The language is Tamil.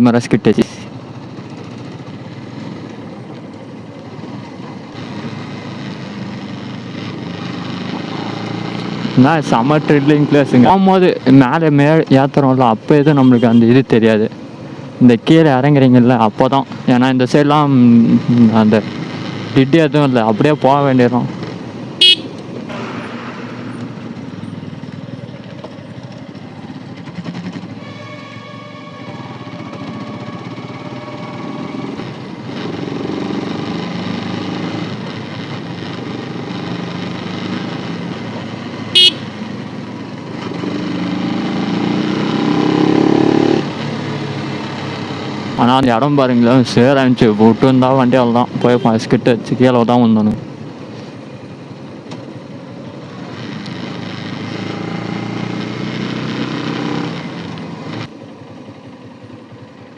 கேமரா ஸ்கிட் வச்சு நான் செம்ம ட்ரில்லிங் பிளேஸுங்க. போகும்போது மேலே ஏற்றுறோம்ல, அப்போ எதுவும் நம்மளுக்கு அந்த இது தெரியாது. இந்த கீழே இறங்குறீங்கல்ல அப்போ தான். ஏன்னா இந்த சைட்லாம் அந்த டிட்டு எதுவும் இல்லை, அப்படியே போக வேண்டியதும். ஆனால் அந்த இடம் பாருங்களேன், சேராச்சு விட்டு இருந்தால் வண்டி அவ்வளோதான் போய் ஸ்கிட்ட வச்சு கீழே தான் வந்தோம்.